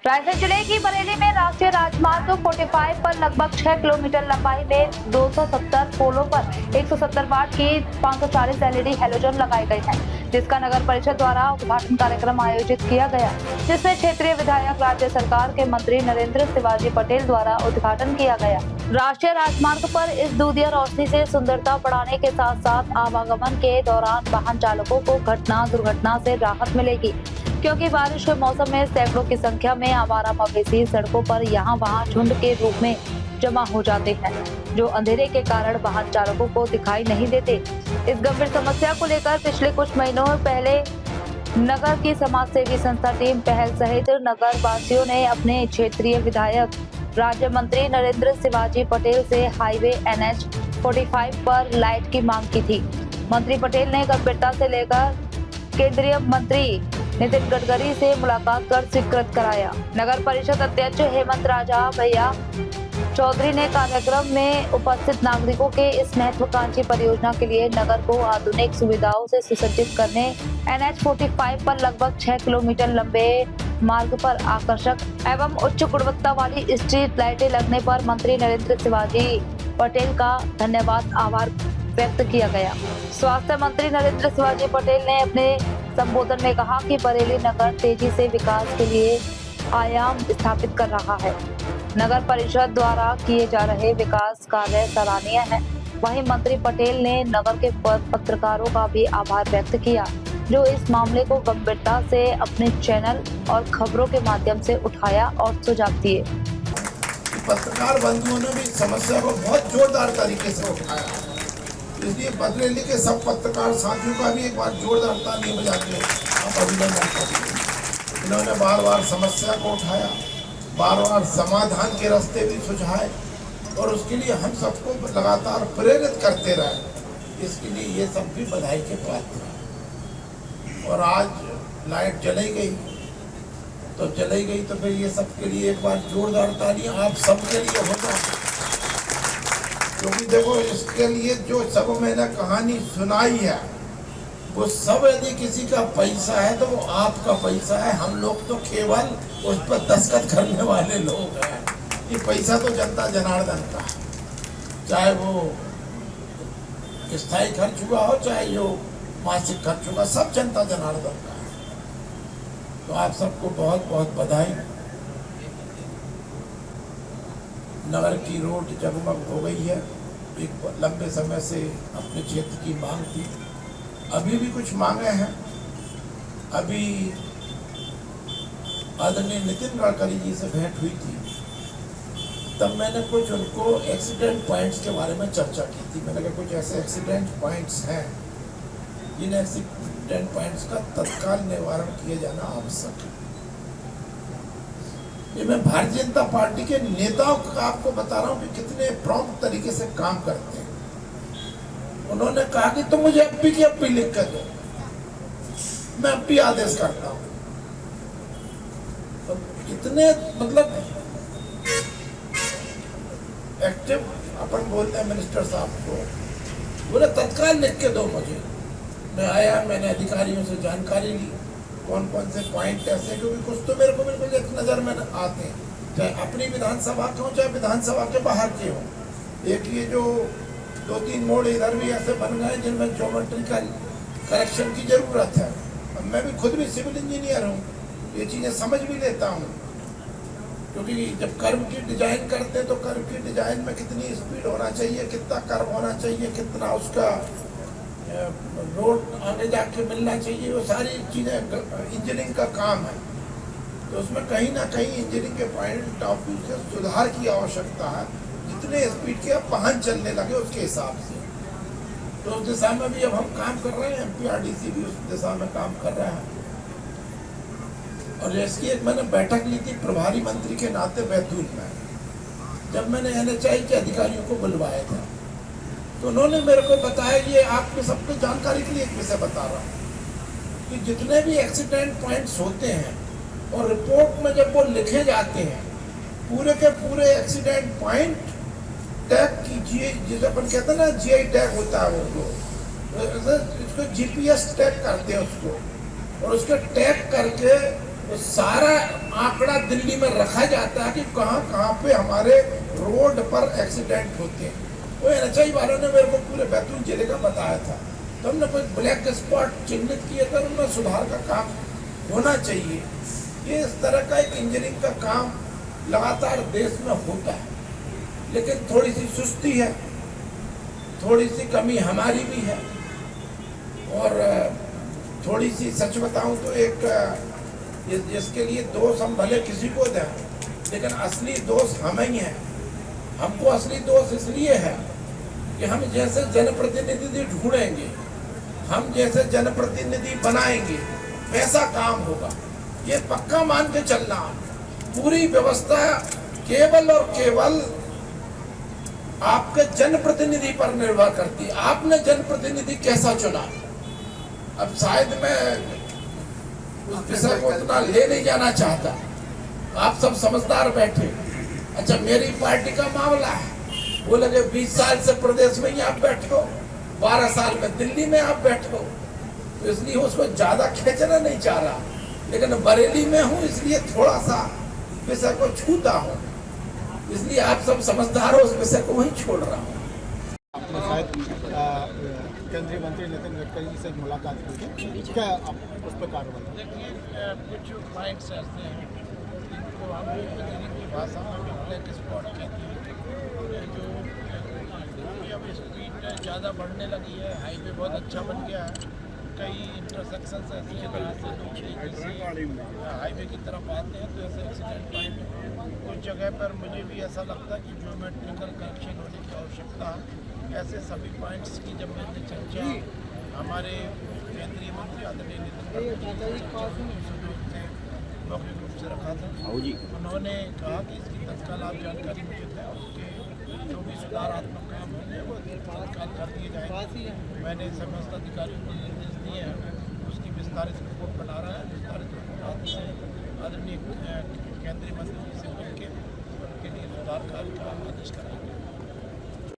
रायसेन जिले की बरेली में राष्ट्रीय राजमार्ग 45 पर लगभग 6 किलोमीटर लंबाई में 270 पोलों पर 170 वाट की 540 एलईडी हैलोजन लगाए गए हैं, जिसका नगर परिषद द्वारा उद्घाटन कार्यक्रम आयोजित किया गया, जिसमें क्षेत्रीय विधायक राज्य सरकार के मंत्री नरेंद्र शिवाजी पटेल द्वारा उद्घाटन किया गया। राष्ट्रीय राजमार्ग पर इस दूधिया रोशनी से सुंदरता बढ़ाने के साथ साथ आवागमन के दौरान वाहन चालकों को दुर्घटना से राहत मिलेगी, क्योंकि बारिश के मौसम में सैकड़ों की संख्या में आवारा मवेशी सड़कों पर यहाँ वहाँ झुंड के रूप में जमा हो जाते हैं, जो अंधेरे के कारण वाहन चालकों को दिखाई नहीं देते। इस गंभीर समस्या को लेकर पिछले कुछ महीनों पहले नगर की समाज सेवी संस्था टीम पहल सहित नगर वासियों ने अपने क्षेत्रीय विधायक राज्य मंत्री नरेंद्र शिवाजी पटेल से हाईवे NH 45 पर लाइट की मांग की थी। मंत्री पटेल ने गंभीरता से लेकर केंद्रीय मंत्री नितिन गडकरी से मुलाकात कर स्वीकृत कराया। नगर परिषद अध्यक्ष हेमंत राजा भैया चौधरी ने कार्यक्रम में उपस्थित नागरिकों के इस महत्वाकांक्षी परियोजना के लिए नगर को आधुनिक सुविधाओं से सुसज्जित करने NH 45 पर लगभग 6 किलोमीटर लंबे मार्ग पर आकर्षक एवं उच्च गुणवत्ता वाली स्ट्रीट लाइटें लगने पर मंत्री नरेंद्र शिवाजी पटेल का धन्यवाद आभार व्यक्त किया गया। स्वास्थ्य मंत्री नरेंद्र शिवाजी पटेल ने अपने संबोधन में कहा कि बरेली नगर तेजी से विकास के लिए आयाम स्थापित कर रहा है। नगर परिषद द्वारा किए जा रहे विकास कार्य सराहनीय हैं। वहीं मंत्री पटेल ने नगर के पत्रकारों का भी आभार व्यक्त किया, जो इस मामले को गंभीरता से अपने चैनल और खबरों के माध्यम से उठाया और सुझाव दिए। पत्रकार बंधुओं ने भी समस्या को बहुत जोरदार तरीके से उठाया, इसलिए बरेली के सब पत्रकार साथियों का भी एक बार जोरदार ताली बजा के आप अभिनंदन करिए। इन्होंने बार बार समस्या को उठाया, बार बार समाधान के रास्ते भी सुझाए और उसके लिए हम सबको लगातार प्रेरित करते रहे। इसके लिए ये सब भी बधाई के पात्र हैं। और आज लाइट चली गई तो फिर ये सबके लिए एक बार जोरदार तालियां आप सबके लिए हो जाए, क्योंकि देखो इसके लिए जो सब मैंने कहानी सुनाई है वो सब यदि किसी का पैसा है तो वो आपका पैसा है। हम लोग तो केवल उस पर दस्तखत करने वाले लोग हैं। ये पैसा तो जनता जनार्दन का है, चाहे वो स्थायी खर्च हुआ हो चाहे जो मासिक खर्च होगा, सब जनता जनार्दन का है। तो आप सबको बहुत बहुत बधाई। नगर की रोड जगमग हो गई है। एक लंबे समय से अपने क्षेत्र की मांग थी, अभी भी कुछ मांगे हैं। अभी आदरणीय नितिन गडकरी जी से भेंट हुई थी, तब मैंने कुछ उनको एक्सीडेंट पॉइंट्स के बारे में चर्चा की थी। मैंने कहा कुछ ऐसे एक्सीडेंट पॉइंट्स हैं जिन एक्सीडेंट पॉइंट्स का तत्काल निवारण किया जाना आवश्यक है। ये मैं भारतीय जनता पार्टी के नेताओं का आपको बता रहा हूं कि कितने प्रॉम्प्ट तरीके से काम करते हैं। उन्होंने कहा कि तुम मुझे एमपी की एमपी लिख कर दो, मैं एमपी आदेश करता हूं। तो कितने मतलब एक्टिव अपन बोलते हैं मिनिस्टर साहब को, बोले तत्काल लिख के दो मुझे। मैं आया, मैंने अधिकारियों से जानकारी ली कौन कौन से पॉइंट ऐसे, क्योंकि कुछ तो मेरे को बिल्कुल एक नज़र में आते हैं, चाहे अपनी विधानसभा के हों चाहे विधानसभा के बाहर के हों। एक ये जो 2-3 मोड़ इधर भी ऐसे बन गए जिनमें ज्योमेट्रिकल करेक्शन की ज़रूरत है। अब मैं भी खुद भी सिविल इंजीनियर हूँ, ये चीज़ें समझ भी लेता हूँ, क्योंकि जब कर्व की डिजाइन करते हैं तो कर्व की डिजाइन में कितनी स्पीड होना चाहिए, कितना कर्व होना चाहिए, कितना उसका रोड आगे जाके मिलना चाहिए, वो सारी चीज़ें इंजीनियरिंग का काम है। तो उसमें कहीं ना कहीं इंजीनियरिंग के पॉइंट ऑफ व्यू से सुधार की आवश्यकता है। जितने स्पीड के वाहन चलने लगे उसके हिसाब से, तो उस दिशा में भी अब हम काम कर रहे हैं। MPRDC भी उस दिशा में काम कर रहा है। और इसकी एक मैंने बैठक ली थी प्रभारी मंत्री के नाते बैतूल में, जब मैंने NHI के अधिकारियों को बुलवाया था, तो उन्होंने मेरे को बताया, ये आपके सबको जानकारी के लिए एक विषय बता रहा हूँ कि जितने भी एक्सीडेंट पॉइंट्स होते हैं और रिपोर्ट में जब वो लिखे जाते हैं, पूरे के पूरे एक्सीडेंट पॉइंट टैग कीजिए, जिसे अपन कहते हैं ना GI टैग होता है, वो इसको GPS टैग करते हैं उसको, और उसके टैग करके तो सारा आंकड़ा दिल्ली में रखा जाता है कि कहाँ कहाँ पे हमारे रोड पर एक्सीडेंट होते हैं। वो एनएचआई वालों ने मेरे को पूरे बैतूल जिले का बताया था, तो हमने कोई ब्लैक स्पॉट चिन्हित किए थे, उनमें सुधार का काम होना चाहिए। ये इस तरह का एक इंजीनियरिंग का काम लगातार देश में होता है, लेकिन थोड़ी सी सुस्ती है, थोड़ी सी कमी हमारी भी है, और थोड़ी सी सच बताऊं तो एक जिसके लिए दोष हम भले किसी को दें, लेकिन असली दोष हम ही हैं। हमको असली दोष इसलिए है कि हम जैसे जनप्रतिनिधि ढूंढेंगे, हम जैसे जनप्रतिनिधि बनाएंगे, वैसा काम होगा। ये पक्का मान के चलना, पूरी व्यवस्था केवल और केवल आपके जनप्रतिनिधि पर निर्भर करती है। आपने जनप्रतिनिधि कैसा चुना? अब शायद मैं उस विषय को उतना ले नहीं जाना चाहता, आप सब समझदार बैठे। अच्छा, मेरी पार्टी का मामला है, वो लगे 20 साल से प्रदेश में ही आप बैठे हो, 12 साल में दिल्ली में आप बैठे हो, तो इसलिए उसको ज्यादा खींचना नहीं चाह रहा, लेकिन बरेली में हूँ इसलिए थोड़ा सा विषय को छूता हूँ, इसलिए आप सब समझदार हो, उस विषय को वहीं छोड़ रहा हूँ। आपने शायद केंद्रीय मंत्री नितिन गडकरी से मुलाकात की थी, क्या आप उस पर कार्रवाई? देखिए, कुछ पॉइंट्स ऐसे हैं जिनको हम इंजीनियरिंग की भाषा में ब्लैक स्पॉट कहते हैं, जो अब स्पीड ज़्यादा बढ़ने लगी है। हाईवे बहुत अच्छा बन गया है, कई इंटरसेक्शन ऐसे हैं जहाँ से लोग तेजी से हाईवे की तरफ आते हैं, तो ऐसे एक्सीडेंट पॉइंट कुछ जगह पर मुझे भी ऐसा लगता है कि ज्योमेट्रिकल करेक्शन होने की आवश्यकता है। ऐसे सभी पॉइंट्स की जब मैंने चर्चा हमारे केंद्रीय मंत्री आदरणीय नितिन गडकरी से मौखिक रूप से रखा था, उन्होंने कहा कि इसकी तत्काल आप जानकारी मुझे दें, उसके जो भी सुधारात्मक काम होंगे वो तत्काल कर दिए जाएंगे। मैंने समस्त अधिकारियों को निर्देश दिए हैं